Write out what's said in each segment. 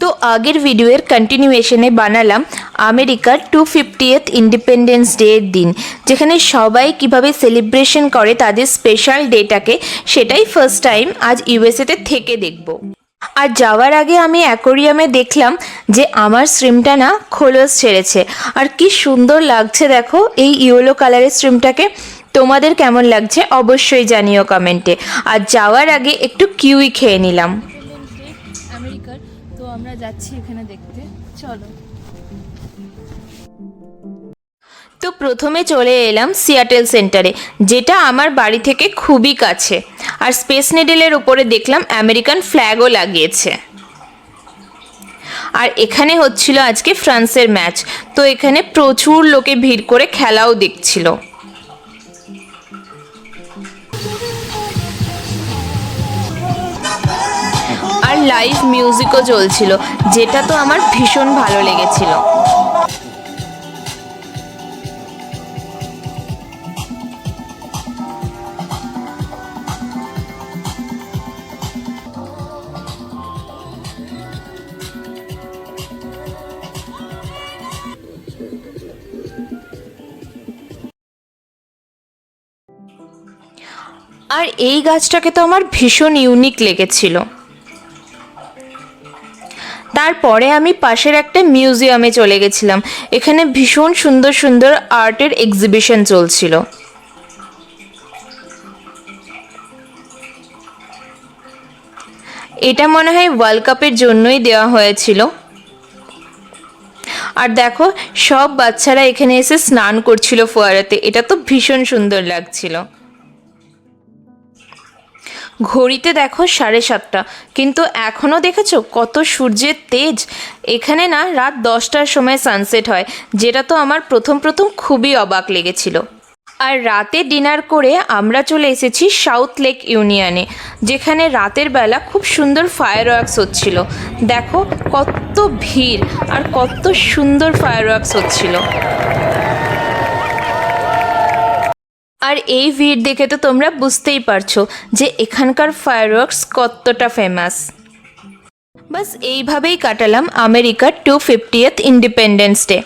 তো আগের ভিডিওর কন্টিনিউয়েশনে বানালাম আমেরিকার 250th ইন্ডিপেন্ডেন্স ডে এর দিন, যেখানে সবাই কিভাবে সেলিব্রেশন করে তাদের স্পেশাল ডেটাকে, সেটাই ফার্স্ট টাইম আজ ইউএসএতে থেকে দেখব। আর যাওয়ার আগে আমি অ্যাকোরিয়ামে দেখলাম যে আমার শ্রিমটা না খোলস ছেড়েছে, আর কি সুন্দর লাগছে দেখো এই ইয়েলো কালারের শ্রিমটাকে। তোমাদের কেমন লাগছে অবশ্যই জানিও কমেন্টে। আর যাওয়ার আগে একটু কিউই খেয়ে নিলাম। আমেরিকার তো আমরা যাচ্ছি এখানে দেখতে, চলো। তো প্রথমে চলে এলাম সিয়াটেল সেন্টারে, যেটা আমার বাড়ি থেকে খুবই কাছে। আর স্পেস নিডেলের উপরে দেখলাম আমেরিকান ফ্ল্যাগও লাগিয়েছে। আর এখানে হচ্ছিল আজকে ফ্রান্সের ম্যাচ, তো এখানে প্রচুর লোকে ভিড় করে খেলাও দেখছিল। আর লাইভ মিউজিকও চলছিল, যেটা তো আমার ভীষণ ভালো লেগেছিল। আর এই গাছটাকে তো আমার ভীষণ ইউনিক লেগেছিল। তারপরে আমি পাশের একটা মিউজিয়ামে চলে গেছিলাম। এখানে ভীষণ সুন্দর সুন্দর আর্টের এক্সিবিশন চলছিল। এটা মনে হয় ওয়ার্ল্ড কাপের জন্যই দেওয়া হয়েছিল। আর দেখো সব বাচ্চারা এখানে এসে স্নান করছিল ফোয়ারাতে, এটা তো ভীষণ সুন্দর লাগছিল। ঘড়িতে দেখো 7:30, কিন্তু এখনও দেখেছো কত সূর্যের তেজ। এখানে না রাত 10টার সময় সানসেট হয়, যেটা তো আমার প্রথম খুবই অবাক লেগেছিল। আর রাতে ডিনার করে আমরা চলে এসেছি সাউথ লেক ইউনিয়নে, যেখানে রাতের বেলা খুব সুন্দর ফায়ারওয়ার্কস হচ্ছিল। দেখো কত ভিড় আর কত সুন্দর ফায়ারওয়ার্কস হচ্ছিল। আর এই ভিড় দেখে তো তোমরা বুঝতেই পারছো যে এখানকার ফায়ারওয়ার্কস কতটা ফেমাস। বাস এইভাবেই কাটালাম আমেরিকার 250th ইন্ডিপেন্ডেন্স ডে।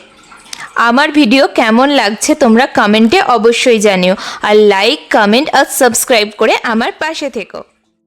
আমার ভিডিও কেমন লাগছে তোমরা কমেন্টে অবশ্যই জানিও, আর লাইক, কমেন্ট আর সাবস্ক্রাইব করে আমার পাশে থেকো।